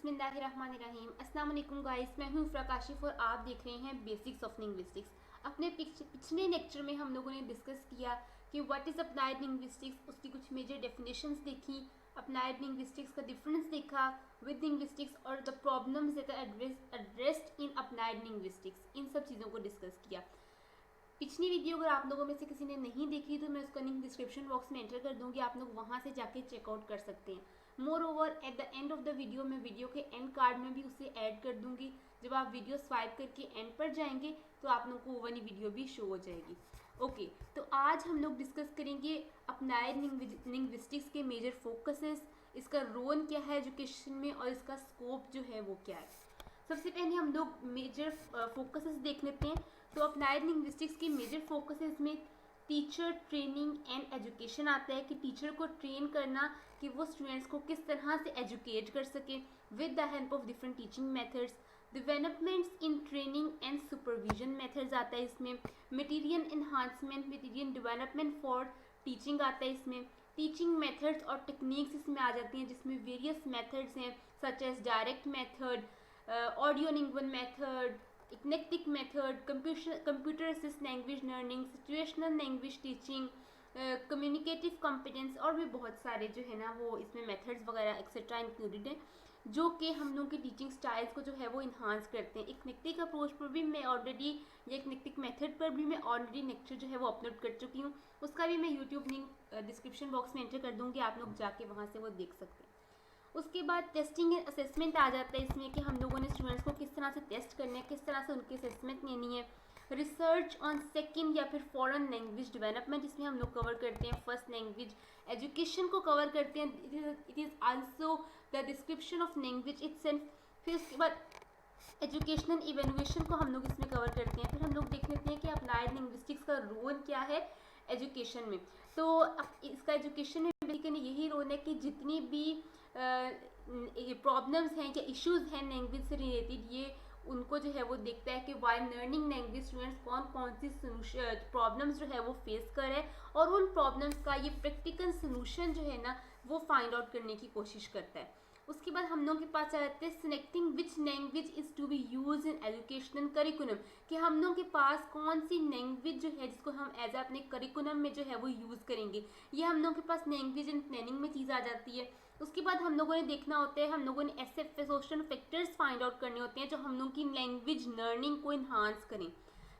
बिस्मिल्लाहिर्रहमानिर्रहीम। अस्सलाम वालेकुम गाइस, मैं हूँ प्रकाशिफ और आप देख रहे हैं बेसिक्स ऑफ लिंग्विस्टिक्स। अपने पिछले लेक्चर में हम लोगों ने डिस्कस किया कि व्हाट इज़ अप्लाइड लिंग्विस्टिक्स, उसकी कुछ मेजर डेफिनेशंस देखी, अप्लाइड लिंग्विस्टिक्स का डिफरेंस देखा विद लिंग्विस्टिक्स और the problems that are addressed in applied linguistics, इन सब चीज़ों को डिस्कस किया। पिछली वीडियो अगर आप लोगों में से किसी ने नहीं देखी तो मैं उसका लिंक डिस्क्रिप्शन बॉक्स में एंटर कर दूंगी, आप लोग वहाँ से जाके चेकआउट कर सकते हैं। More over at the end of the video मैं वीडियो के एंड कार्ड में भी उसे ऐड कर दूंगी। जब आप वीडियो स्वाइप करके एंड पर जाएंगे तो आप लोगों को वो वाली वीडियो भी शो हो जाएगी। ओके, तो आज हम लोग डिस्कस करेंगे अप्लाइड लिंग्विस्टिक्स के मेजर फोकसेस, इसका रोल क्या है एजुकेशन में और इसका स्कोप जो है वो क्या है। सबसे पहले हम लोग मेजर फोकसेस देख लेते हैं। तो अप्लाइड लिंग्विस्टिक्स के मेजर फोकसेस में टीचर ट्रेनिंग एंड एजुकेशन आता है कि टीचर को ट्रेन करना कि वो स्टूडेंट्स को किस तरह से एजुकेट कर सके with the help of different teaching methods. Developments in training and supervision methods आता है इसमें। Material enhancement, material development for teaching आता है इसमें। टीचिंग मेथड्स और टेक्निक्स इसमें आ जाती हैं जिसमें वेरियस मेथड्स हैं such as direct method, audio lingual method, eclectic method, computer assist language learning, situational language teaching, communicative competence और भी बहुत सारे जो है ना वो इसमें मेथड्स वगैरह एक्सेट्रा इंक्लूडेड हैं जो कि हम लोग की टीचिंग स्टाइल्स को जो है वो इन्हांस करते हैं। इग्नेटिक अप्रोच पर भी मैं ऑलरेडी, या इग्नेटिक मेथड पर भी मैं ऑलरेडी लेक्चर जो है वो अपलोड कर चुकी हूँ, उसका भी मैं यूट्यूब लिंक डिस्क्रिप्शन बॉक्स में एंटर कर दूँगी, आप लोग जाके वहाँ से वो देख सकते हैं। उसके बाद टेस्टिंग एंड असेसमेंट आ जाता है इसमें कि हम लोगों ने स्टूडेंट्स को किस तरह से टेस्ट करना है, किस तरह से उनकी असेसमेंट लेनी है। रिसर्च ऑन सेकंड या फिर फॉरेन लैंग्वेज डेवलपमेंट इसमें हम लोग कवर करते हैं। फर्स्ट लैंग्वेज एजुकेशन को कवर करते हैं, it is also the description of language itself. फिर उसके बाद एजुकेशनल इवेल्युएशन को हम लोग इसमें कवर करते हैं। फिर हम लोग देख लेते हैं कि अप्लाइड लिंग्विस्टिक्स का रोल क्या है एजुकेशन में। तो इसका एजुकेशन में बेसिकली यही रोल है कि जितनी भी प्रॉब्लम्स हैं या इश्यूज़ हैं लैंग्वेज से रिलेटेड, ये उनको जो है वो देखता है कि वाइल लर्निंग लैंग्वेज स्टूडेंट्स कौन कौन सी प्रॉब्लम्स जो है वो फेस करें और उन प्रॉब्लम्स का ये प्रैक्टिकल सोल्यूशन जो है ना वो फाइंड आउट करने की कोशिश करता है। उसके बाद हम लोग के पास आ जाते हैं selecting which language is to be use in educational curriculum, कि हम लोग के पास कौन सी लैंग्वेज जो है जिसको हम एज अपने करिकुलम में जो है वो यूज़ करेंगे। ये हम लोग के पास लैंग्वेज एंड प्लानिंग में चीज़ आ जाती है। उसके बाद हम लोगों ने देखना होता है, हम लोगों ने ऐसे सोशल फैक्टर्स फाइंड आउट करने होते हैं जो हम लोग की लैंग्वेज लर्निंग को इन्हांस करें।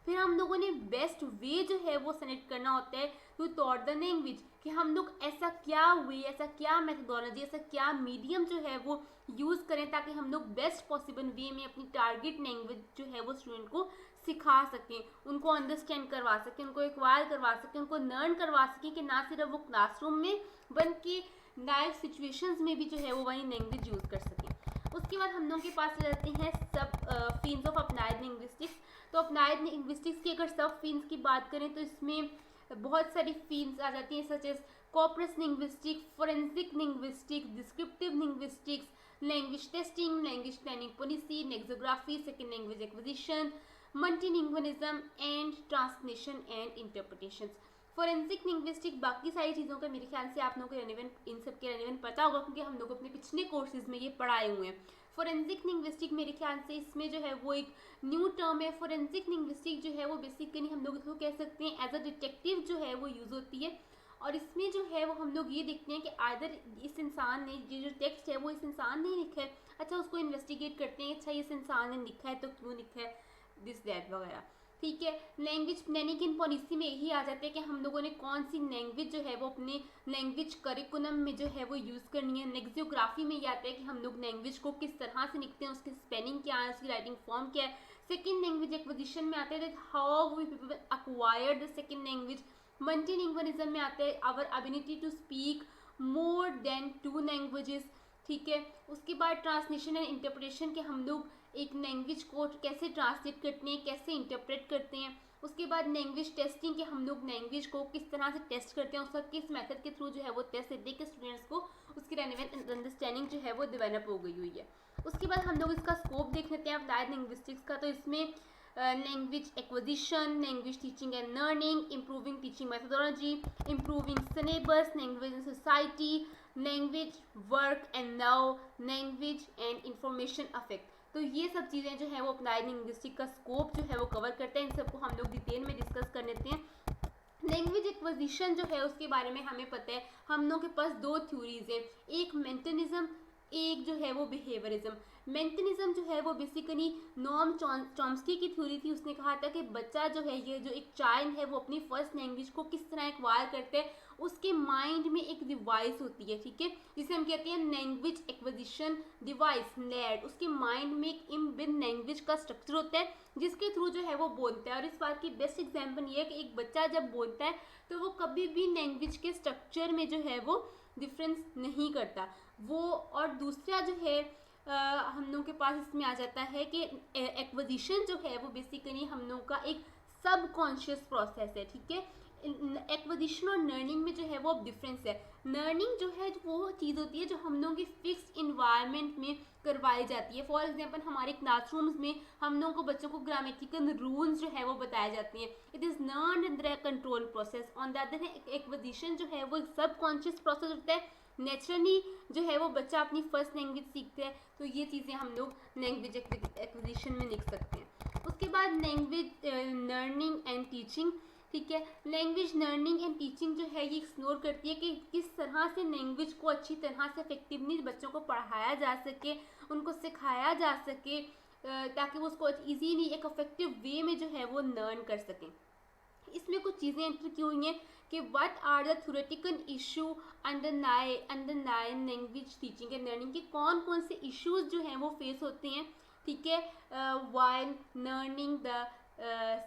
फिर हम लोगों ने बेस्ट वे जो है वो सेलेक्ट करना होता है टू टॉट द लैंग्वेज, कि हम लोग ऐसा क्या वे, ऐसा क्या मेथडोलॉजी, ऐसा क्या मीडियम जो है वो यूज़ करें ताकि हम लोग बेस्ट पॉसिबल वे में अपनी टारगेट लैंग्वेज जो है वो स्टूडेंट को सिखा सकें, उनको अंडरस्टैंड करवा सकें, उनको एक्वायर करवा सकें, उनको लर्न करवा सकें, कि ना सिर्फ वो क्लासरूम में बल्कि लाइव सिचुएशंस में भी जो है वो वही लैंग्वेज यूज़ कर सकें। उसके बाद हम लोग के पास रहते हैं सब फील्ड्स ऑफ अप्लाइड लिंग्विस्टिक्स। तो अप्लाइड लिंग्विस्टिक्स की अगर सब फील्ड्स की बात करें तो इसमें बहुत सारी फील्ड्स आ जाती हैं such as corpus linguistics, forensic linguistics, descriptive linguistics, language testing, language planning policy, lexicography, second language acquisition, multilingualism and translation and interpretation. Forensic linguistic बाकी सारी चीज़ों का मेरे ख्याल से आप लोगों को रेलेवेंट, इन सब के रेलेवेंट पता होगा क्योंकि हम लोग अपने पिछले कोर्सेज में ये पढ़ाए हुए हैं। फोरेंसिक लिंग्विस्टिक मेरे ख्याल से इसमें जो है वो एक न्यू टर्म है। फोरेंसिक लिंग्विस्टिक जो है वो बेसिकली हम लोग इसको कह सकते हैं एज अ डिटेक्टिव जो है वो यूज़ होती है, और इसमें जो है वो हम लोग ये देखते हैं कि आदर इस इंसान ने ये जो टेक्स्ट है वो इस इंसान ने लिखा है, अच्छा उसको इन्वेस्टिगेट करते हैं, अच्छा इस इंसान ने लिखा है तो क्यों लिखा है, दिस दैट वगैरह। ठीक है, लैंग्वेज प्लानिंग इन पॉलिसी में यही आ जाता है कि हम लोगों ने कौन सी लैंग्वेज जो है वो अपने लैंग्वेज करिकुलम में जो है वो यूज़ करनी है। लेक्सियोग्राफी में ये आता है कि हम लोग लैंग्वेज को किस तरह से लिखते हैं, उसकी स्पेलिंग क्या है, उसकी राइटिंग फॉर्म क्या है। सेकेंड लैंग्वेज एक्विजिशन में आता है how we people acquired the second language. Multilingualism में आता है our ability to speak more than 2 languages. ठीक है, उसके बाद ट्रांसलेशन एंड इंटरप्रिटेशन के हम लोग एक लैंग्वेज को कैसे ट्रांसलेट करते हैं, कैसे इंटरप्रेट करते हैं। उसके बाद लैंग्वेज टेस्टिंग के हम लोग लैंग्वेज को किस तरह से टेस्ट करते हैं, उसका किस मेथड के थ्रू जो है वो टेस्ट देते हैं कि स्टूडेंट्स को उसकी रेलेवेंट अंडरस्टैंडिंग जो है वो डेवलप हो गई हुई है। उसके बाद हम लोग इसका स्कोप देख लेते हैं अप्लाइड लिंग्विस्टिक्स का। तो इसमें language acquisition, language teaching and learning, improving teaching methodology, improving syllabus, language in society, language, work and now, language and information affect. तो ये सब चीज़ें जो है वो अप्लाइड लिंग्विस्टिक का स्कोप जो है वो कवर करते हैं। इन सबको हम लोग डिटेल में डिस्कस कर लेते हैं। लैंग्वेज एक्विजिशन जो है उसके बारे में हमें पता है, हम लोग के पास दो थ्योरीज हैं, एक मेंटलिज्म, एक जो है वो बिहेवियरिज्म। मेंटलिज्म जो है वो बेसिकली नॉम चॉम्स्की की थ्योरी थी। उसने कहा था कि बच्चा जो है, ये जो एक चाइल्ड है, वो अपनी फर्स्ट लैंग्वेज को किस तरह एक्वायर करते हैं, उसके माइंड में एक डिवाइस होती है, ठीक है, जिसे हम कहते हैं लैंग्वेज एक्विजिशन डिवाइस, लैड। उसके माइंड में एक इनबिल्ट लैंग्वेज का स्ट्रक्चर होता है जिसके थ्रू जो है वो बोलता है। और इस बात की बेस्ट एग्जांपल ये है कि एक बच्चा जब बोलता है तो वो कभी भी लैंग्वेज के स्ट्रक्चर में जो है वो डिफरेंस नहीं करता वो। और दूसरा जो है हम लोग के पास इसमें आ जाता है कि एक्विजिशन जो है वो बेसिकली हम लोग का एक सबकॉन्शियस प्रोसेस है, ठीक है। एक्विजिशन और लर्निंग में जो है वो डिफरेंस है। लर्निंग जो है वो चीज़ होती है जो हम लोगों की फिक्स्ड इन्वायरमेंट में करवाई जाती है। फॉर एग्जांपल हमारे क्लासरूम्स में हम लोगों को बच्चों को ग्रामेटिकल रूल्स जो है वो बताए जाते हैं। It is learn in the control process. On the other hand acquisition जो है वो एक सबकॉन्शियस प्रोसेस होता है। नेचुरली जो है वो बच्चा अपनी फर्स्ट लैंग्वेज सीखता है, तो ये चीज़ें हम लोग लैंग्वेज एक्विजिशन में लिख सकते हैं। उसके बाद लैंग्वेज लर्निंग एंड टीचिंग, ठीक है। लैंग्वेज लर्निंग एंड टीचिंग जो है ये एक्सप्लोर करती है कि किस तरह से लैंग्वेज को अच्छी तरह से इफेक्टिवली बच्चों को पढ़ाया जा सके, उनको सिखाया जा सके, ताकि वो उसको इजीली एक इफेक्टिव वे में जो है वो लर्न कर सकें। इसमें कुछ चीज़ें एंटर की हुई हैं कि what are the theoretical issue underline language teaching and learning के कौन कौन से इश्यूज जो हैं वो फेस होते हैं, ठीक है, while learning the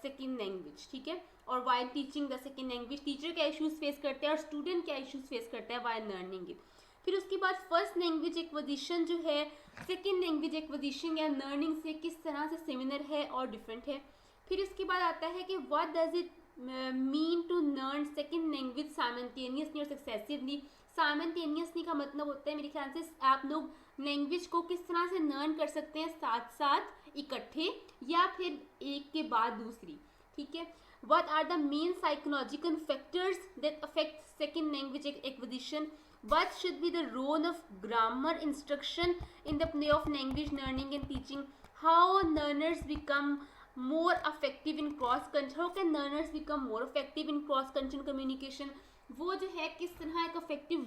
second language, ठीक है, और while teaching the second language. Teacher क्या इश्यूज फेस करते हैं और स्टूडेंट क्या इश्यूज फेस करता है व्हाइल लर्निंग इट। फिर उसके बाद फर्स्ट लैंग्वेज एक्विजिशन जो है सेकेंड लैंग्वेज एक्विजिशन या लर्निंग से किस तरह से सिमिलर है और डिफरेंट है। फिर इसके बाद आता है कि what does it mean to learn second language simultaneously और सक्सेसिवली। साइमल्टेनियसली का मतलब होता है मेरे ख्याल से आप लोग लैंग्वेज को किस तरह से लर्न कर सकते हैं साथ साथ इकट्ठे या फिर एक के बाद दूसरी, ठीक है। What are the main psychological factors that affect second language acquisition? What should be the role of grammar instruction in the play of language learning and teaching? How learners become more effective in cross cultural? How can learners become more effective in cross cultural communication? वो जो है किस तरह एक effective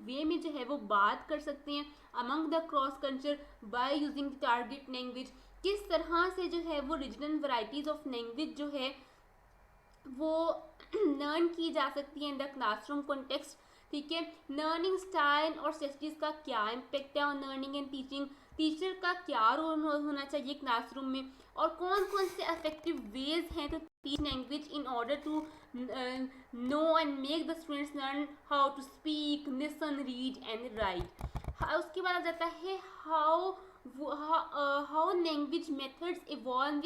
way में जो है वो बात कर सकते हैं among the cross culture by using the target language. किस तरह से जो है वो रीजनल वैरायटीज ऑफ लैंग्वेज जो है वो लर्न की जा सकती है इन द क्लासरूम कॉन्टेक्स्ट, ठीक है। लर्निंग स्टाइल और स्ट्रेटजीज का क्या इम्पेक्ट है on learning and teaching. Teacher का क्या रोल होना चाहिए क्लासरूम में और कौन कौन से इफेक्टिव वेज हैं to teach language in order to know and make the students learn how to speak, listen, read and write. उसके बाद आ जाता है how language methods evolve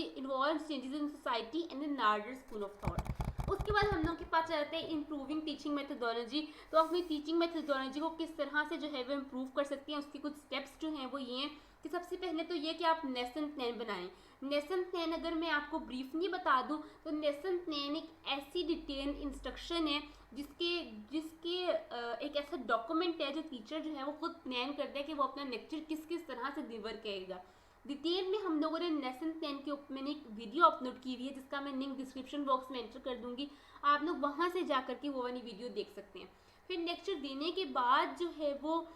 changes in society and in larger school of thought। उसके बाद हम लोग के पास आ जाते हैं इम्प्रूविंग टीचिंग मेथोडोलॉजी। तो अपनी टीचिंग मेथोडोलॉजी को किस तरह से जो है वो इम्प्रूव कर सकते हैं, उसके कुछ स्टेप्स जो हैं वो ये हैं कि सबसे पहले तो ये कि आप लेसन प्लान बनाएं। लेसन प्लान अगर मैं आपको ब्रीफली बता दूं तो लेसन प्लान एक ऐसी डिटेल्ड इंस्ट्रक्शन है जिसके एक ऐसा डॉक्यूमेंट है जो टीचर जो है वो खुद प्लान करता है कि वो अपना लेक्चर किस किस तरह से डिलीवर करेगा। डिटेल में हम लोगों ने लेसन प्लान के ऊपर मैंने एक वीडियो अपलोड की हुई है जिसका मैं लिंक डिस्क्रिप्शन बॉक्स में एंटर कर दूंगी, आप लोग वहाँ से जा करके वो वाली वीडियो देख सकते हैं। फिर लेक्चर देने के बाद जो है वो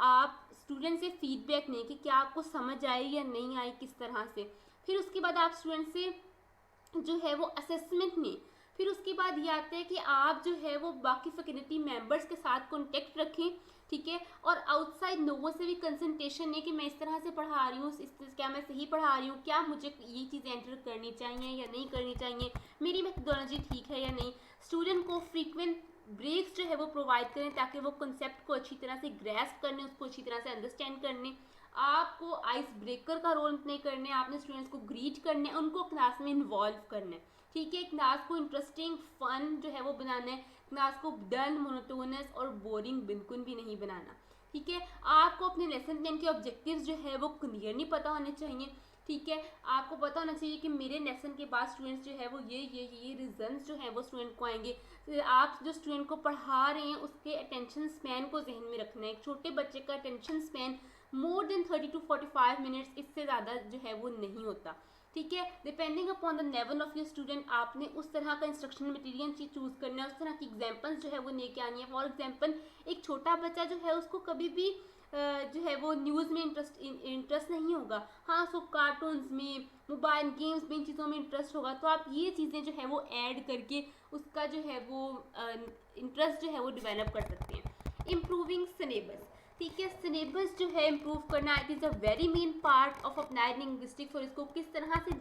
आप स्टूडेंट से फीडबैक लें कि क्या आपको समझ आई या नहीं आई किस तरह से। फिर उसके बाद आप स्टूडेंट से जो है वो असेसमेंट लें। फिर उसके बाद ये आता है कि आप जो है वो बाकी फैकल्टी मेंबर्स के साथ कॉन्टेक्ट रखें, ठीक है, और आउटसाइड लोगों से भी कंसल्टेशन है कि मैं इस तरह से पढ़ा रही हूँ, क्या मैं सही पढ़ा रही हूँ, क्या मुझे ये चीज़ें एंटर करनी चाहिए या नहीं करनी चाहिए, मेरी मेथोडोलॉजी ठीक है या नहीं। स्टूडेंट को फ्रीक्वेंट ब्रेक्स जो है वो प्रोवाइड करें ताकि वो कंसेप्ट को अच्छी तरह से ग्रैस्प करने, उसको अच्छी तरह से अंडरस्टैंड करने। आपको आइस ब्रेकर का रोल प्ले करना है, आपने स्टूडेंट्स को ग्रीट करना है, उनको क्लास में इन्वॉल्व करना है, ठीक है। क्लास को इंटरेस्टिंग फन जो है वो बनाना है, क्लास को डल, मोनोटोनस और बोरिंग बिल्कुल भी नहीं बनाना, ठीक है। आपको अपने लेसन प्लान के ऑब्जेक्टिव्स जो है वो क्लियरली पता होने चाहिए। ठीक है, आपको पता होना चाहिए कि मेरे लेसन के बाद स्टूडेंट्स जो है वो ये रीजंस जो है वो स्टूडेंट को आएंगे। तो आप जो स्टूडेंट को पढ़ा रहे हैं उसके अटेंशन स्पैन को जहन में रखना है। एक छोटे बच्चे का attention span more than 30 to 45 minutes, इससे ज़्यादा जो है वो नहीं होता। ठीक है, depending upon the level of your student आपने उस तरह का इंस्ट्रक्शन मटेरियल चूज़ करना है, उस तरह की एग्जाम्पल्स जो है वो लेके आनी है। फॉर एग्जाम्पल एक छोटा बच्चा जो है उसको कभी भी जो है वो न्यूज़ में इंटरेस्ट नहीं होगा, हाँ उसको कार्टून्स में, मोबाइल गेम्स में, इन चीज़ों में इंटरेस्ट होगा। तो आप ये चीज़ें जो है वो ऐड करके उसका जो है वो इंटरेस्ट जो है वो डेवलप कर सकते हैं। इम्प्रूविंग सिलेबस, ठीक है, सिलेबस जो है इम्प्रूव करना it is a very main part of applied linguistics. और इसको किस तरह से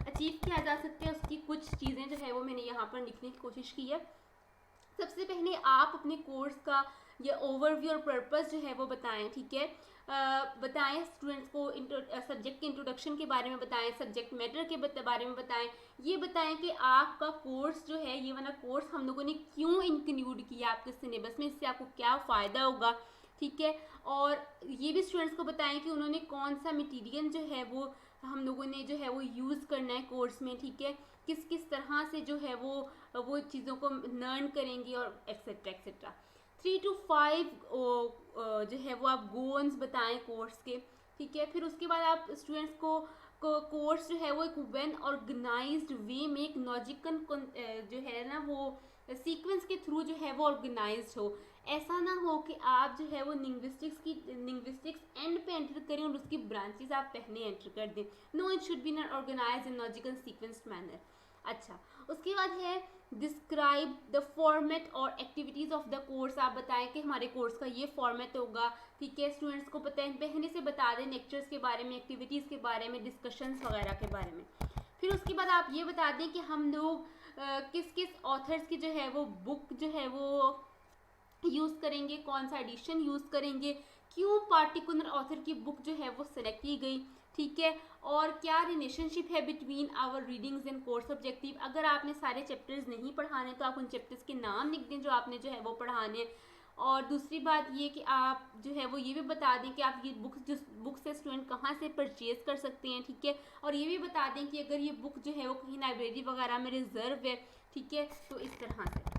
अचीव किया जा सकता है उसकी कुछ चीज़ें जो है वो मैंने यहाँ पर लिखने की कोशिश की है। सबसे पहले आप अपने कोर्स का ये ओवरव्यू और पर्पस जो है वो बताएं। ठीक है, बताएं स्टूडेंट्स को सब्जेक्ट के इंट्रोडक्शन के बारे में बताएं, सब्जेक्ट मैटर के बारे में बताएं। ये बताएं कि आपका कोर्स जो है ये वाला कोर्स हम लोगों ने क्यों इंक्लूड किया आपके सिलेबस में, इससे आपको क्या फ़ायदा होगा। ठीक है, और ये भी स्टूडेंट्स को बताएं कि उन्होंने कौन सा मटेरियल जो है वो हम लोगों ने जो है वो यूज़ करना है कोर्स में। ठीक है, किस किस तरह से जो है वो चीज़ों को लर्न करेंगे और एक्सेट्रा एक्सेट्रा। 3 to 5 जो है वो आप गोल्स बताएं कोर्स के। ठीक है, फिर उसके बाद आप स्टूडेंट्स को कोर्स जो है वो एक वेल ऑर्गेनाइज्ड वे में एक लॉजिकल जो है ना वो सीक्वेंस के थ्रू जो है वो ऑर्गेनाइज्ड हो। ऐसा ना हो कि आप जो है वो लिंग्विस्टिक्स एंड पे एंटर करें और उसकी ब्रांचेस आप पहले एंटर कर दें। No, it should be not organise in logical sequenced manner. अच्छा, उसके बाद है डिस्क्राइब द फॉर्मेट और एक्टिविटीज़ ऑफ द कोर्स। आप बताएं कि हमारे कोर्स का ये फॉर्मेट होगा। ठीक है, स्टूडेंट्स को पहले से बता दें लेक्चर्स के बारे में, एक्टिविटीज़ के बारे में, डिस्कशंस वगैरह के बारे में। फिर उसके बाद आप ये बता दें कि हम लोग किस किस ऑथर्स की जो है वो बुक जो है वो यूज़ करेंगे, कौन सा एडिशन यूज़ करेंगे, क्यों पार्टिकुलर ऑथर की बुक जो है वो सेलेक्ट की गई। ठीक है, और क्या रिलेशनशिप है between our readings and course objective. अगर आपने सारे चैप्टर्स नहीं पढ़ाने तो आप उन चैप्टर्स के नाम लिख दें जो आपने जो है वो पढ़ाने। और दूसरी बात ये कि आप जो है वो ये भी बता दें कि आप ये बुक से स्टूडेंट कहाँ से परचेज़ कर सकते हैं। ठीक है, और ये भी बता दें कि अगर ये बुक जो है वो कहीं लाइब्रेरी वगैरह में रिजर्व है। ठीक है, तो इस तरह से।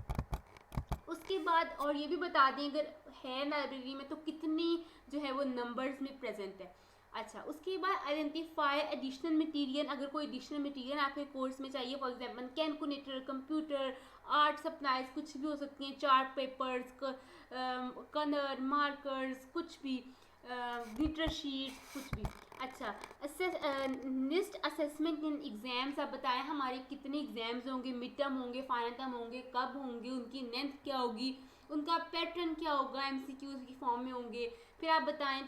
उसके बाद और ये भी बता दें अगर है लाइब्रेरी में तो कितनी जो है वो नंबर्स में प्रेजेंट है। अच्छा, उसके बाद आइडेंटिफाई एडिशनल मटेरियल। अगर कोई एडिशनल मटेरियल आपके कोर्स में चाहिए, for example calculator, computer, art supplies, कुछ भी हो सकती हैं, चार्ट पेपर्स, कलर मार्कर्स, कुछ भी, ग्लिटर शीट, कुछ भी। अच्छा, लिस्ट असेसमेंट इन एग्ज़ाम्स। आप बताएं हमारे कितने एग्ज़ाम्स होंगे, मिड टर्म होंगे, फाइनल टर्म होंगे, कब होंगे, उनकी लेंथ क्या होगी, उनका पैटर्न क्या होगा, एमसीक्यूज की फॉर्म में होंगे। फिर आप बताएं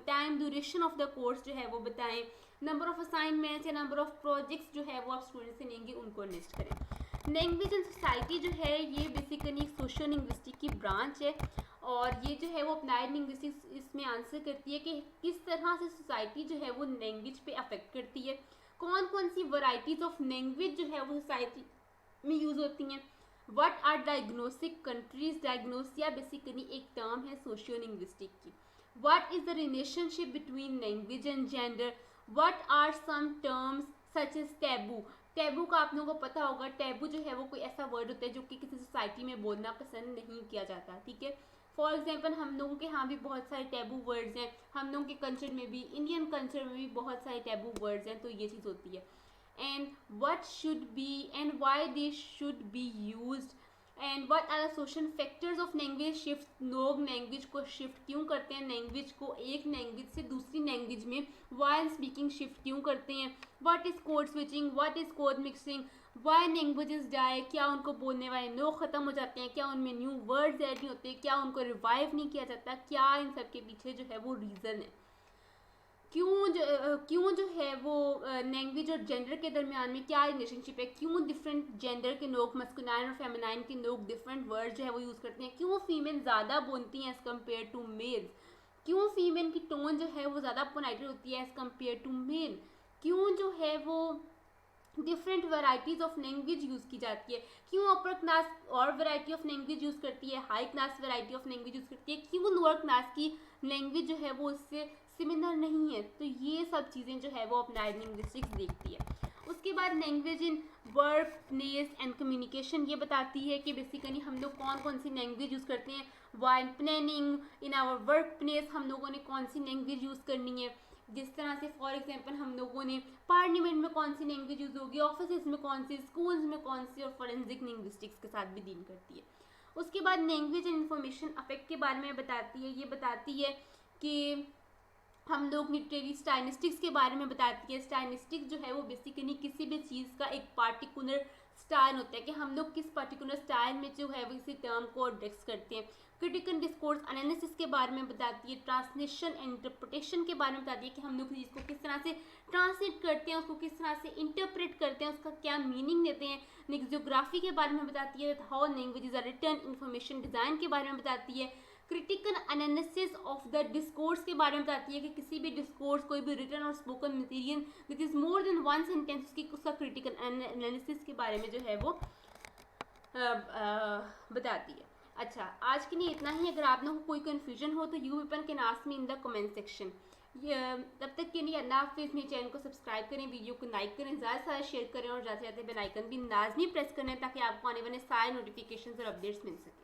time duration of the course जो है वो बताएं, नंबर ऑफ असाइनमेंट्स या नंबर ऑफ प्रोजेक्ट्स जो है वो आप स्टूडेंट से लेंगे उनको लिस्ट करें। लैंग्वेज एंड सोसाइटी जो है ये बेसिकली एक सोशल लिंग्विस्टिक की ब्रांच है और ये जो है वो अप्लाइड लिंग्विस्टिक्स इसमें आंसर करती है कि किस तरह से सोसाइटी जो है वो लैंग्वेज पे अफेक्ट करती है, कौन कौन सी वैरायटीज ऑफ लैंग्वेज जो है वो सोसाइटी में यूज़ होती हैं। What are diagnostic countries. Diglossia basically एक टर्म है सोशियो लिंग्विस्टिक की। What is the relationship between language and gender. What are some terms such as taboo. Taboo का आप लोगों को पता होगा, टैबू जो है वो कोई ऐसा वर्ड होता है जो कि किसी सोसाइटी में बोलना पसंद नहीं किया जाता। ठीक है, फॉर एग्जाम्पल हम लोगों के यहाँ भी बहुत सारे टैबू वर्ड्स हैं, हम लोगों के कल्चर में भी, इंडियन कल्चर में भी बहुत सारे टैबू वर्ड्स हैं, तो ये चीज़ होती है। And what should be and why they should be used and what are the social factors of language shift. लोग लैंग्वेज को शिफ्ट क्यों करते हैं, लैंग्वेज को एक लैंग्वेज से दूसरी लैंग्वेज में वाइल स्पीकिंग शिफ्ट क्यों करते हैं। What is code switching, what is code mixing, why languages die, क्या उनको बोलने वाले लोग ख़त्म हो जाते हैं, क्या उनमें न्यू वर्ड्स ऐड नहीं होते, क्या उनको रिवाइव नहीं किया जाता, क्या इन सब के पीछे जो है वो रीज़न है। क्यों जो है वो लैंग्वेज और जेंडर के दरमियान में क्या रिलेशनशिप है, क्यों डिफरेंट जेंडर के लोग, मस्कुलाइन और फेमिनाइन के लोग डिफरेंट वर्ड जो है वो यूज़ करते हैं, क्यों फीमेल ज़्यादा बोलती हैं एज़ कम्पेयर टू मेल, क्यों फीमेल की टोन जो है वो ज़्यादा पोलाइटर होती है एज़ कम्पेयर टू मेल, क्यों जो है वो different varieties of language use की जाती है, क्यों अपर क्लास और वैरायटी ऑफ लैंग्वेज यूज़ करती है, high class variety of language use करती है, क्यों लोअर क्लास की लैंग्वेज जो है वो उससे सिमिलर नहीं है। तो ये सब चीज़ें जो है वो अपलाइड लिंग्विस्टिक्स देखती है। उसके बाद language in work place and communication ये बताती है कि बेसिकली हम लोग कौन कौन सी लैंग्वेज यूज़ करते हैं while planning in our workplace, हम लोगों ने कौन सी लैंग्वेज यूज़ करनी है। जिस तरह से फॉर एग्जांपल हम लोगों ने पार्लियामेंट में कौन सी लैंग्वेज यूज़ होगी, ऑफिस में कौन सी, स्कूल्स में कौन सी, और फॉरेंसिक लिंग्विस्टिक्स के साथ भी डील करती है। उसके बाद लैंग्वेज एंड इंफॉर्मेशन अफेक्ट के बारे में बताती है। ये बताती है कि हम लोग लिटरेरी स्टाइलिस्टिक्स के बारे में बताती है। स्टाइलिस्टिक्स जो है वो बेसिकली किसी भी चीज़ का एक पार्टिकुलर स्टाइल होता है कि हम लोग किस पर्टिकुलर स्टाइल में जो है वो किसी टर्म को एड्रेस करते हैं। क्रिटिकल डिस्कोर्स एनालिसिस के बारे में बताती है। ट्रांसलेशन एंड इंटरप्रिटेशन के बारे में बताती है कि हम लोग चीज़ को किस तरह से ट्रांसलेट करते हैं, उसको किस तरह से इंटरप्रेट करते हैं, उसका क्या मीनिंग देते हैं। लेक्सियोग्राफी के बारे में बताती है। How languages are written, information design के बारे में बताती है। Critical analysis of the discourse के बारे में बताती है कि किसी भी डिस्कोर्स, कोई भी रिटन और spoken material which is more than one sentence की उसका क्रिटिकल एनालिसिस के बारे में जो है वो बताती है। अच्छा, आज के लिए इतना ही। अगर आप लोगों को कोई कन्फ्यूजन हो तो you people can ask me in the comment section. तब तक के लिए अल्लाह हाफिज़। मेरे चैनल को सब्सक्राइब करें, वीडियो को लाइक करें, ज़्यादा से ज़्यादा शेयर करें और जाते जाते बेल आइकन भी लाजमी प्रेस करें ताकि आपको आने वाले सारे नोटिफिकेशन और अपडेट्स मिल सकें।